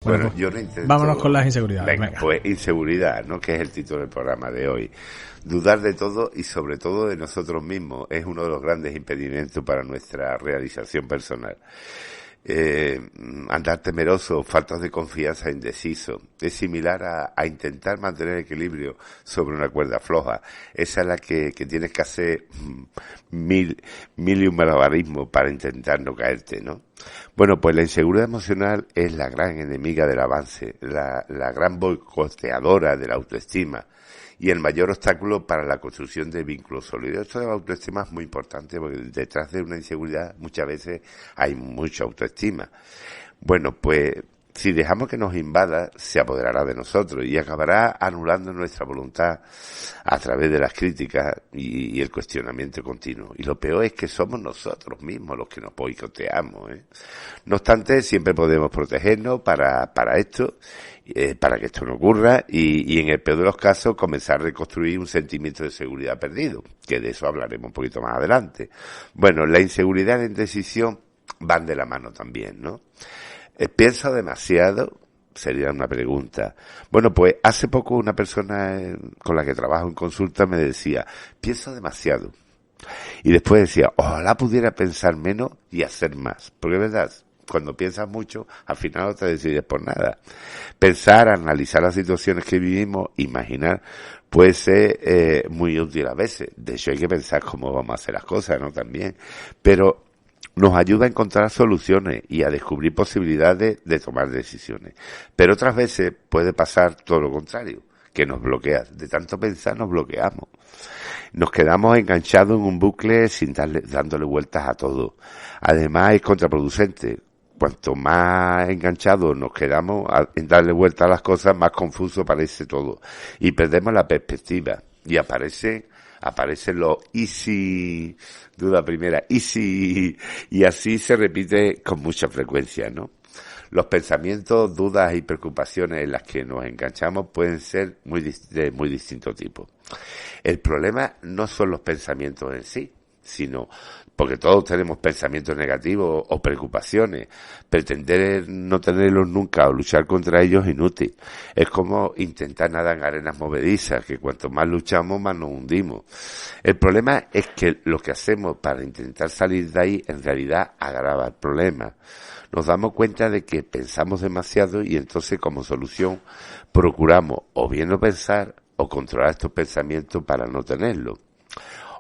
Bueno, Bueno, yo lo intento. vámonos con las inseguridades. Venga, pues inseguridad, ¿no? Que es el título del programa de hoy. Dudar de todo y sobre todo de nosotros mismos es uno de los grandes impedimentos para nuestra realización personal. Andar temeroso, falta de confianza, indeciso. Es similar a intentar mantener equilibrio sobre una cuerda floja. Esa es la que tienes que hacer mil y un malabarismo para intentar no caerte, ¿no? Bueno, pues la inseguridad emocional es la gran enemiga del avance, la gran boicoteadora de la autoestima y el mayor obstáculo para la construcción de vínculos sólidos. Esto de la autoestima es muy importante porque detrás de una inseguridad muchas veces hay mucha autoestima. Bueno, pues si dejamos que nos invada, se apoderará de nosotros y acabará anulando nuestra voluntad a través de las críticas y el cuestionamiento continuo. Y lo peor es que somos nosotros mismos los que nos boicoteamos, ¿eh? No obstante, siempre podemos protegernos para esto, para que esto no ocurra y en el peor de los casos comenzar a reconstruir un sentimiento de seguridad perdido, que de eso hablaremos un poquito más adelante. Bueno, la inseguridad y la indecisión van de la mano también, ¿no? ¿Pienso demasiado? Sería una pregunta. Bueno, pues hace poco una persona con la que trabajo en consulta me decía, pienso demasiado. Y después decía, ojalá pudiera pensar menos y hacer más. Porque es verdad, cuando piensas mucho, al final no te decides por nada. Pensar, analizar las situaciones que vivimos, imaginar, puede ser muy útil a veces. De hecho, hay que pensar cómo vamos a hacer las cosas, ¿no? También. Pero nos ayuda a encontrar soluciones y a descubrir posibilidades de tomar decisiones. Pero otras veces puede pasar todo lo contrario, que nos bloquea. De tanto pensar nos bloqueamos. Nos quedamos enganchados en un bucle sin dándole vueltas a todo. Además es contraproducente. Cuanto más enganchados nos quedamos en darle vueltas a las cosas, más confuso parece todo. Y perdemos la perspectiva. Y aparecen los easy, duda primera, easy, y así se repite con mucha frecuencia, ¿no? Los pensamientos, dudas y preocupaciones en las que nos enganchamos pueden ser de muy distinto tipo. El problema no son los pensamientos en sí, sino porque todos tenemos pensamientos negativos o preocupaciones. Pretender no tenerlos nunca o luchar contra ellos es inútil. Es como intentar nadar en arenas movedizas, que cuanto más luchamos, más nos hundimos. El problema es que lo que hacemos para intentar salir de ahí, en realidad agrava el problema. Nos damos cuenta de que pensamos demasiado y entonces como solución procuramos o bien no pensar o controlar estos pensamientos para no tenerlos.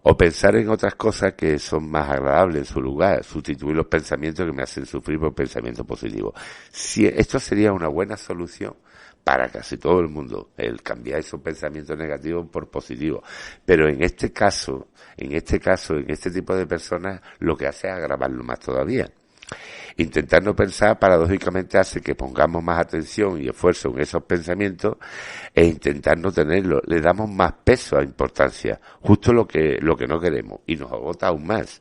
O pensar en otras cosas que son más agradables en su lugar, sustituir los pensamientos que me hacen sufrir por pensamientos positivos. Si esto sería una buena solución para casi todo el mundo, el cambiar esos pensamientos negativos por positivos. Pero en este caso, en este tipo de personas, lo que hace es agravarlo más todavía. Intentar no pensar, paradójicamente, hace que pongamos más atención y esfuerzo en esos pensamientos e intentar no tenerlos. Le damos más peso a importancia, justo lo que no queremos, y nos agota aún más.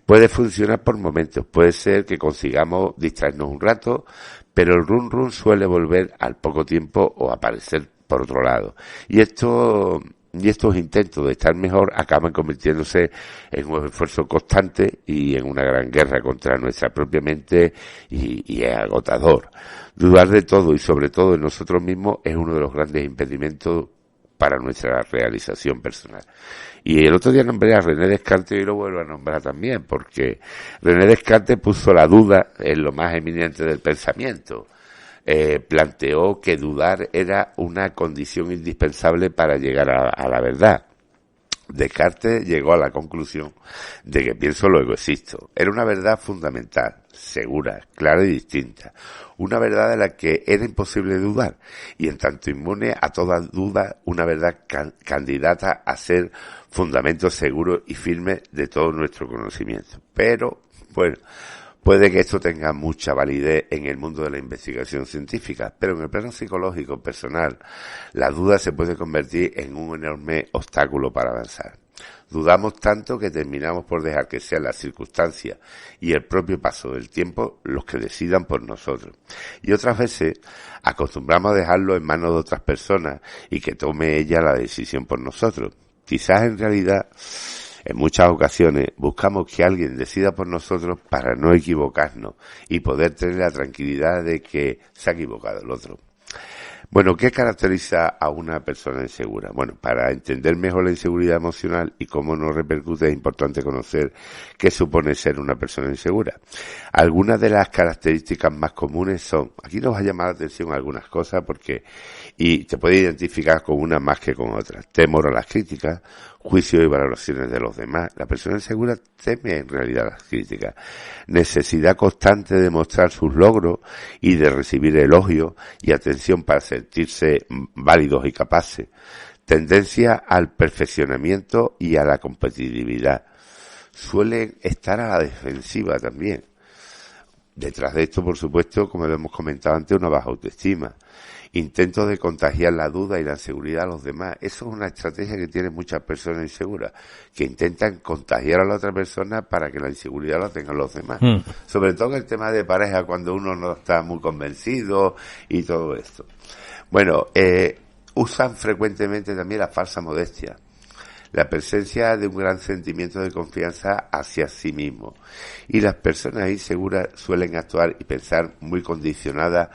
Puede funcionar por momentos, puede ser que consigamos distraernos un rato, pero el run suele volver al poco tiempo o aparecer por otro lado. Y estos intentos de estar mejor acaban convirtiéndose en un esfuerzo constante y en una gran guerra contra nuestra propia mente y es agotador. Dudar de todo y sobre todo de nosotros mismos es uno de los grandes impedimentos para nuestra realización personal. Y el otro día nombré a René Descartes y lo vuelvo a nombrar también, porque René Descartes puso la duda en lo más eminente del pensamiento. Planteó que dudar era una condición indispensable para llegar a la verdad. Descartes llegó a la conclusión de que pienso luego existo. Era una verdad fundamental, segura, clara y distinta. Una verdad de la que era imposible dudar y en tanto inmune a toda duda, una verdad candidata a ser fundamento seguro y firme de todo nuestro conocimiento. Pero, bueno, puede que esto tenga mucha validez en el mundo de la investigación científica, pero en el plano psicológico personal, la duda se puede convertir en un enorme obstáculo para avanzar. Dudamos tanto que terminamos por dejar que sean las circunstancias y el propio paso del tiempo los que decidan por nosotros. Y otras veces acostumbramos a dejarlo en manos de otras personas y que tome ella la decisión por nosotros. Quizás en realidad En muchas ocasiones buscamos que alguien decida por nosotros para no equivocarnos y poder tener la tranquilidad de que se ha equivocado el otro. Bueno, ¿qué caracteriza a una persona insegura? Bueno, para entender mejor la inseguridad emocional y cómo nos repercute es importante conocer qué supone ser una persona insegura. Algunas de las características más comunes son, aquí nos va a llamar la atención algunas cosas y te puede identificar con una más que con otras. Temor a las críticas, juicios y valoraciones de los demás. La persona insegura teme en realidad las críticas. Necesidad constante de mostrar sus logros y de recibir elogios y atención para sentirse válidos y capaces. Tendencia al perfeccionamiento y a la competitividad. Suelen estar a la defensiva también. Detrás de esto, por supuesto, como hemos comentado antes, una baja autoestima. Intentos de contagiar la duda y la inseguridad a los demás. Eso es una estrategia que tienen muchas personas inseguras, que intentan contagiar a la otra persona para que la inseguridad la tengan los demás. Sobre todo en el tema de pareja, cuando uno no está muy convencido y todo esto. Bueno, usan frecuentemente también la falsa modestia. La presencia de un gran sentimiento de confianza hacia sí mismo. Y las personas inseguras suelen actuar y pensar muy condicionadas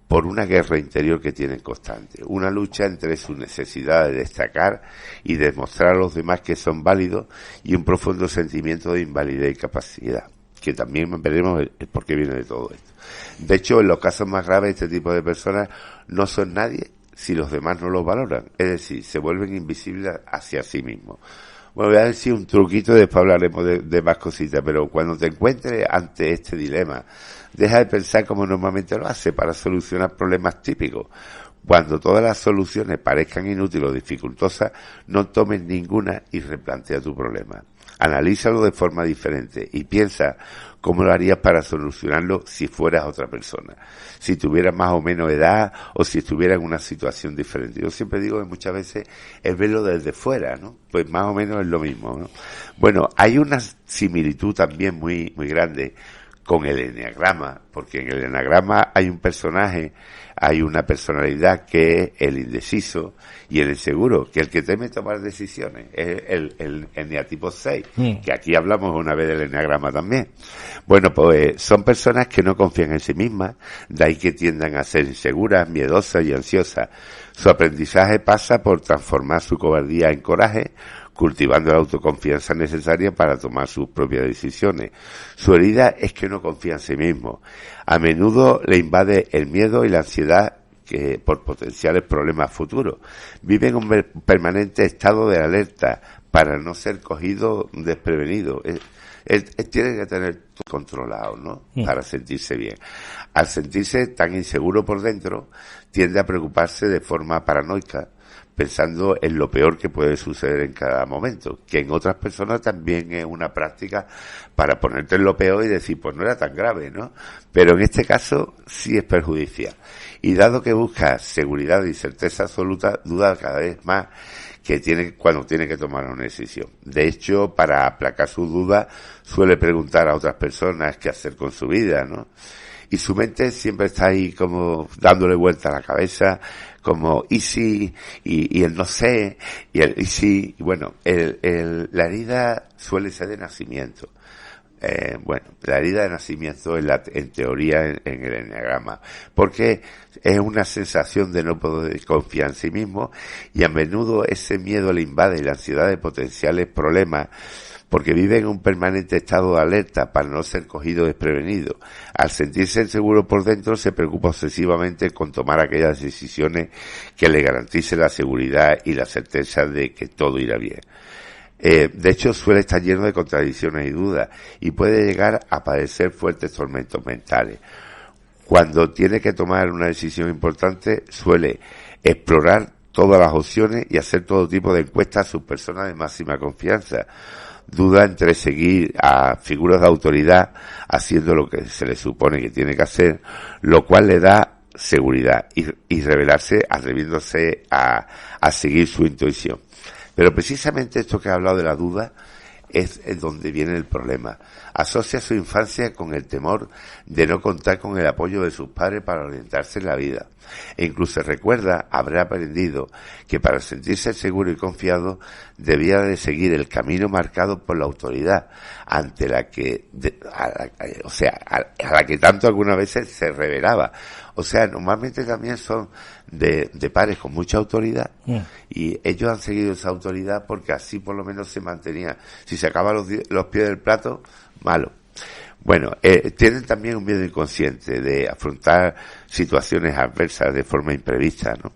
por una guerra interior que tienen constante, una lucha entre su necesidad de destacar y demostrar a los demás que son válidos y un profundo sentimiento de invalidez y capacidad, que también veremos el por qué viene de todo esto. De hecho, en los casos más graves, este tipo de personas no son nadie si los demás no los valoran, es decir, se vuelven invisibles hacia sí mismos. Bueno, voy a decir un truquito y después hablaremos de más cositas, pero cuando te encuentres ante este dilema, deja de pensar como normalmente lo hace para solucionar problemas típicos. Cuando todas las soluciones parezcan inútiles o dificultosas, no tomes ninguna y replantea tu problema. Analízalo de forma diferente y piensa cómo lo harías para solucionarlo si fueras otra persona. Si tuvieras más o menos edad o si estuvieras en una situación diferente. Yo siempre digo que muchas veces es verlo desde fuera, ¿no? Pues más o menos es lo mismo, ¿no? Bueno, hay una similitud también muy, muy grande con el eneagrama, porque en el eneagrama hay un personaje, hay una personalidad que es el indeciso y el inseguro, que el que teme tomar decisiones es el eneatipo 6, que aquí hablamos una vez del eneagrama también. Bueno, pues son personas que no confían en sí mismas, de ahí que tiendan a ser inseguras, miedosas y ansiosas. Su aprendizaje pasa por transformar su cobardía en coraje, cultivando la autoconfianza necesaria para tomar sus propias decisiones. Su herida es que no confía en sí mismo. A menudo le invade el miedo y la ansiedad por potenciales problemas futuros. Vive en un permanente estado de alerta para no ser cogido desprevenido. Él tiene que tener todo controlado, ¿no? Para sentirse bien. Al sentirse tan inseguro por dentro, tiende a preocuparse de forma paranoica, pensando en lo peor que puede suceder en cada momento, que en otras personas también es una práctica para ponerte en lo peor y decir, pues no era tan grave, ¿no? Pero en este caso sí es perjudicial. Y dado que busca seguridad y certeza absoluta, duda cada vez más cuando tiene que tomar una decisión. De hecho, para aplacar sus dudas, suele preguntar a otras personas qué hacer con su vida, ¿no? Y su mente siempre está ahí como dándole vuelta a la cabeza, como, ¿y si? Y el no sé, y el ¿y si? Y bueno, la herida suele ser de nacimiento. Bueno, la herida de nacimiento en teoría en el eneagrama, porque es una sensación de no poder confiar en sí mismo y a menudo ese miedo le invade y la ansiedad de potenciales problemas, porque vive en un permanente estado de alerta para no ser cogido desprevenido. Al sentirse inseguro por dentro, se preocupa obsesivamente con tomar aquellas decisiones que le garanticen la seguridad y la certeza de que todo irá bien. De hecho, suele estar lleno de contradicciones y dudas y puede llegar a padecer fuertes tormentos mentales. Cuando tiene que tomar una decisión importante, suele explorar todas las opciones y hacer todo tipo de encuestas a sus personas de máxima confianza. Duda entre seguir a figuras de autoridad haciendo lo que se le supone que tiene que hacer, lo cual le da seguridad y revelarse atreviéndose a seguir su intuición. Pero precisamente esto que he hablado de la duda es donde viene el problema. Asocia su infancia con el temor de no contar con el apoyo de sus padres para orientarse en la vida. E incluso recuerda haber aprendido que para sentirse seguro y confiado debía de seguir el camino marcado por la autoridad, ante la que, a la que tanto algunas veces se revelaba. O sea, normalmente también son de padres con mucha autoridad, y ellos han seguido esa autoridad porque así por lo menos se mantenía. Si se acaban los pies del plato, malo. Bueno, tienen también un miedo inconsciente de afrontar situaciones adversas de forma imprevista, ¿no?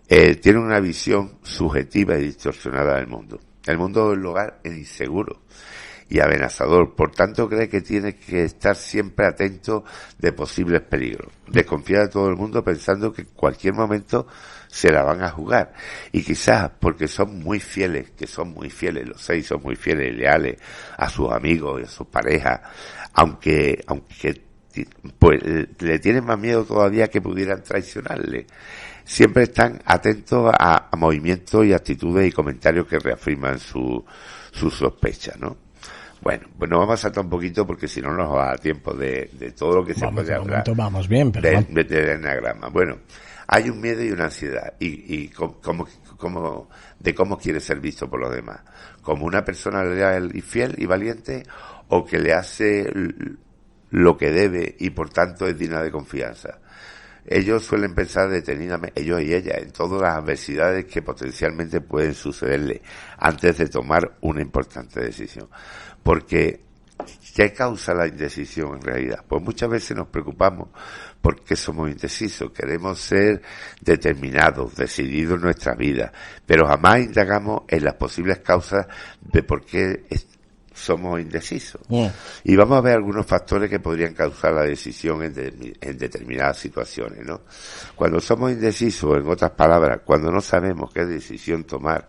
Tienen una visión subjetiva y distorsionada del mundo. El mundo del hogar es inseguro y amenazador, por tanto cree que tiene que estar siempre atento de posibles peligros. Desconfía de todo el mundo pensando que en cualquier momento se la van a jugar, y quizás porque son muy fieles, los 6 son muy fieles y leales a sus amigos y a sus parejas, aunque pues le tienen más miedo todavía que pudieran traicionarle. Siempre están atentos a movimientos y actitudes y comentarios que reafirman su sospecha, ¿no? Bueno, pues nos vamos a saltar un poquito porque si no nos va a dar tiempo de todo lo que se puede hablar. Vamos bien, pero del enagrama. Bueno, hay un miedo y una ansiedad y de cómo quiere ser visto por los demás. Como una persona leal y fiel y valiente, o que le hace lo que debe y por tanto es digna de confianza. Ellos suelen pensar detenidamente, ellos y ellas, en todas las adversidades que potencialmente pueden sucederle antes de tomar una importante decisión. Porque, ¿qué causa la indecisión en realidad? Pues muchas veces nos preocupamos porque somos indecisos, queremos ser determinados, decididos en nuestra vida, pero jamás indagamos en las posibles causas de por qué somos indecisos. Y vamos a ver algunos factores que podrían causar la decisión en determinadas situaciones, ¿no? Cuando somos indecisos, en otras palabras, cuando no sabemos qué decisión tomar,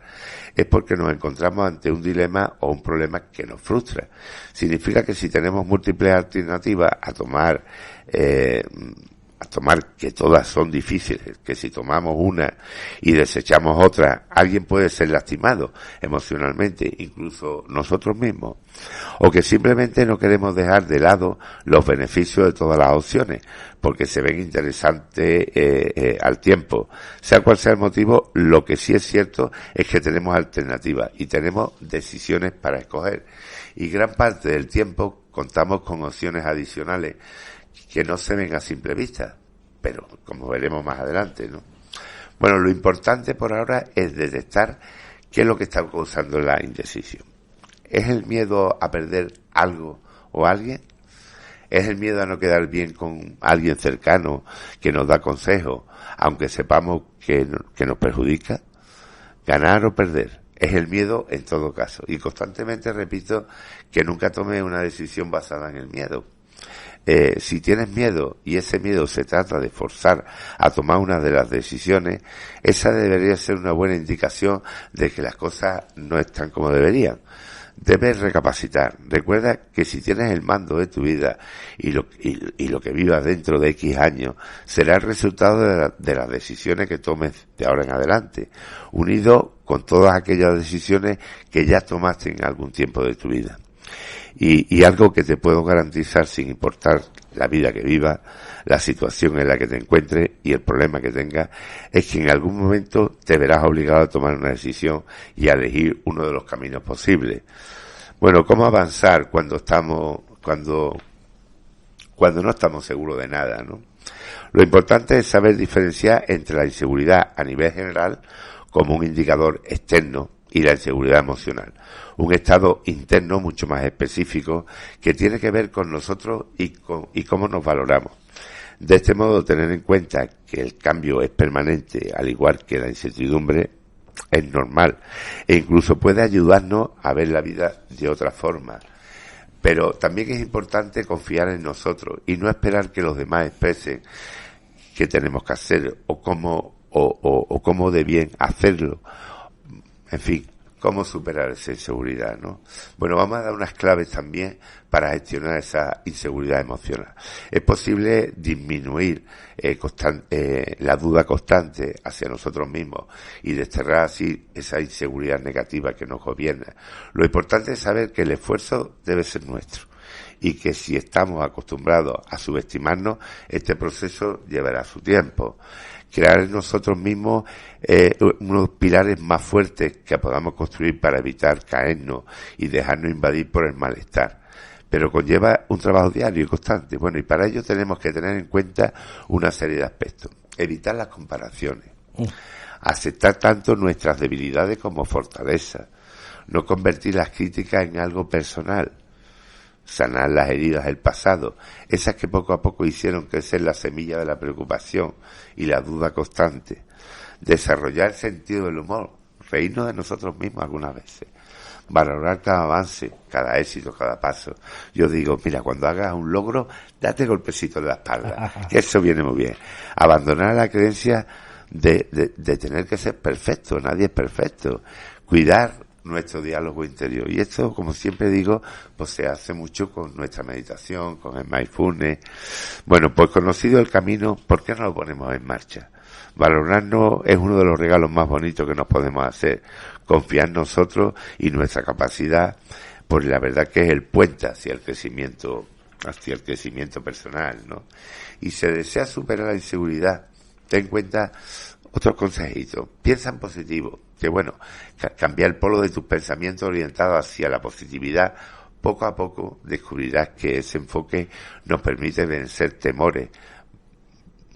es porque nos encontramos ante un dilema o un problema que nos frustra. Significa que si tenemos múltiples alternativas a tomar, que todas son difíciles, que si tomamos una y desechamos otra, alguien puede ser lastimado emocionalmente, incluso nosotros mismos, o que simplemente no queremos dejar de lado los beneficios de todas las opciones, porque se ven interesantes al tiempo. Sea cual sea el motivo, lo que sí es cierto es que tenemos alternativas y tenemos decisiones para escoger, y gran parte del tiempo contamos con opciones adicionales que no se ven a simple vista, pero como veremos más adelante, ¿no? Bueno, lo importante por ahora es detectar qué es lo que está causando la indecisión. ¿Es el miedo a perder algo o alguien? ¿Es el miedo a no quedar bien con alguien cercano que nos da consejos, aunque sepamos que nos perjudica? ¿Ganar o perder? Es el miedo en todo caso. Y constantemente repito que nunca tome una decisión basada en el miedo. Si tienes miedo y ese miedo se trata de forzar a tomar una de las decisiones, esa debería ser una buena indicación de que las cosas no están como deberían. Debes recapacitar. Recuerda que si tienes el mando de tu vida y lo que vivas dentro de X años será el resultado de las decisiones que tomes de ahora en adelante, unido con todas aquellas decisiones que ya tomaste en algún tiempo de tu vida. Y algo que te puedo garantizar, sin importar la vida que vivas, la situación en la que te encuentres y el problema que tengas, es que en algún momento te verás obligado a tomar una decisión y a elegir uno de los caminos posibles. Bueno, ¿cómo avanzar cuando no estamos seguros de nada, ¿no? Lo importante es saber diferenciar entre la inseguridad a nivel general como un indicador externo y la inseguridad emocional, un estado interno mucho más específico que tiene que ver con nosotros y cómo nos valoramos. De este modo, tener en cuenta que el cambio es permanente, al igual que la incertidumbre, es normal e incluso puede ayudarnos a ver la vida de otra forma. Pero también es importante confiar en nosotros y no esperar que los demás expresen qué tenemos que hacer o cómo de bien hacerlo. En fin, cómo superar esa inseguridad, ¿no? Bueno, vamos a dar unas claves también para gestionar esa inseguridad emocional. Es posible disminuir la duda constante hacia nosotros mismos y desterrar así esa inseguridad negativa que nos gobierna. Lo importante es saber que el esfuerzo debe ser nuestro y que si estamos acostumbrados a subestimarnos, este proceso llevará su tiempo. Crear en nosotros mismos unos pilares más fuertes que podamos construir para evitar caernos y dejarnos invadir por el malestar. Pero conlleva un trabajo diario y constante. Bueno, y para ello tenemos que tener en cuenta una serie de aspectos. Evitar las comparaciones. Aceptar tanto nuestras debilidades como fortalezas. No convertir las críticas en algo personal. Sanar las heridas del pasado, esas que poco a poco hicieron crecer la semilla de la preocupación y la duda constante. Desarrollar sentido del humor, reírnos de nosotros mismos algunas veces. Valorar cada avance, cada éxito, cada paso. Yo digo, mira, cuando hagas un logro, date golpecito en la espalda, que eso viene muy bien. Abandonar la creencia de tener que ser perfecto, nadie es perfecto. Cuidar nuestro diálogo interior. Y esto, como siempre digo, pues se hace mucho con nuestra meditación, con el mindfulness. Bueno, pues conocido el camino, ¿por qué no lo ponemos en marcha? Valorarnos es uno de los regalos más bonitos que nos podemos hacer. Confiar en nosotros y nuestra capacidad, pues la verdad que es el puente hacia el crecimiento personal, ¿no? Y si desea superar la inseguridad, ten en cuenta otros consejitos. Piensa en positivo, que bueno, cambiar el polo de tus pensamientos orientados hacia la positividad. Poco a poco descubrirás que ese enfoque nos permite vencer temores,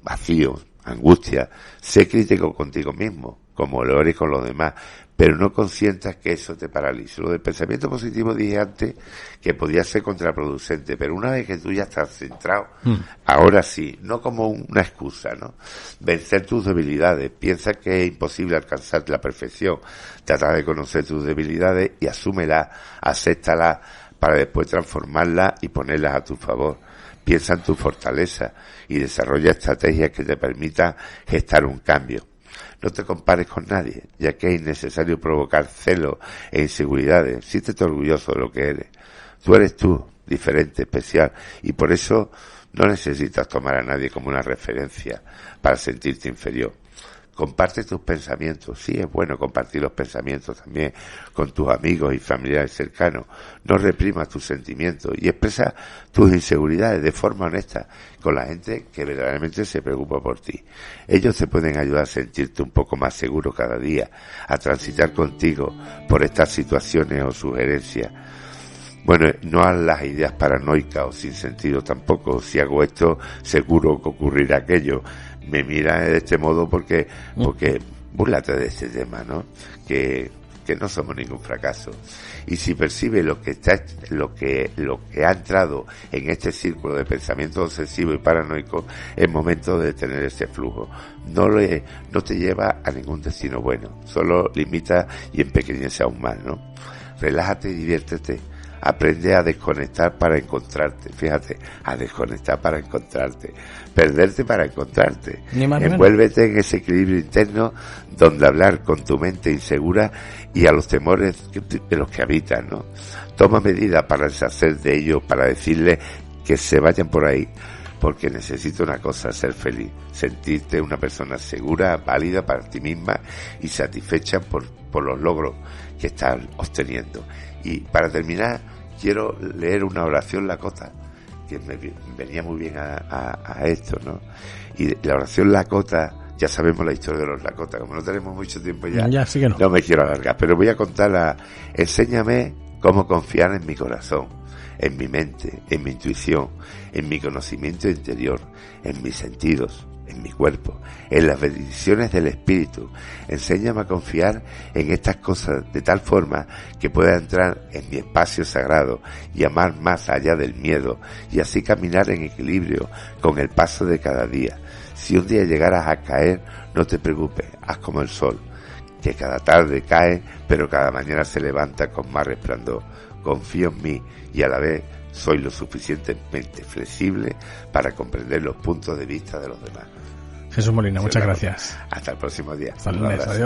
vacíos, angustia. Sé crítico contigo mismo, como lo eres con los demás, pero no consientas que eso te paralice. Lo del pensamiento positivo dije antes que podía ser contraproducente, pero una vez que tú ya estás centrado, ahora sí, no como una excusa, ¿no? Vencer tus debilidades. Piensa que es imposible alcanzar la perfección. Trata de conocer tus debilidades y asúmelas, acéptalas para después transformarlas y ponerlas a tu favor. Piensa en tu fortaleza y desarrolla estrategias que te permitan gestar un cambio. No te compares con nadie, ya que es innecesario provocar celos e inseguridades. Siéntete orgulloso de lo que eres. Tú eres tú, diferente, especial, y por eso no necesitas tomar a nadie como una referencia para sentirte inferior. Comparte tus pensamientos. Sí, es bueno compartir los pensamientos también con tus amigos y familiares cercanos. No reprimas tus sentimientos y expresa tus inseguridades de forma honesta con la gente que verdaderamente se preocupa por ti. Ellos te pueden ayudar a sentirte un poco más seguro cada día, a transitar contigo por estas situaciones o sugerencias. Bueno, no haz las ideas paranoicas o sin sentido tampoco. Si hago esto, seguro que ocurrirá aquello. Me mira de este modo porque búrlate de este tema, ¿no? Que no somos ningún fracaso. Y si percibe lo que ha entrado en este círculo de pensamiento obsesivo y paranoico, es momento de detener ese flujo. No te lleva a ningún destino bueno, solo limita y empequeñece aún más, ¿no? Relájate y diviértete. Aprende a desconectar para encontrarte. Fíjate, a desconectar para encontrarte. Perderte para encontrarte. Envuélvete en ese equilibrio interno donde hablar con tu mente insegura y a los temores de los que habitan, ¿no? Toma medidas para deshacer de ellos, para decirles que se vayan por ahí. Porque necesito una cosa, ser feliz. Sentirte una persona segura, válida para ti misma y satisfecha por los logros que estás obteniendo. Y para terminar, quiero leer una oración lakota, que me venía muy bien a esto, ¿no? Y la oración lakota, ya sabemos la historia de los lakota, como no tenemos mucho tiempo ya sí que no me quiero alargar, pero voy a contarla. Enséñame cómo confiar en mi corazón, en mi mente, en mi intuición, en mi conocimiento interior, en mis sentidos, en mi cuerpo, en las bendiciones del Espíritu. Enséñame a confiar en estas cosas de tal forma que pueda entrar en mi espacio sagrado y amar más allá del miedo y así caminar en equilibrio con el paso de cada día. Si un día llegaras a caer, no te preocupes, haz como el sol, que cada tarde cae, pero cada mañana se levanta con más resplandor. Confío en mí y a la vez soy lo suficientemente flexible para comprender los puntos de vista de los demás. Jesús Molina, muchas gracias. Hasta el próximo día. Hasta el lunes. Adiós.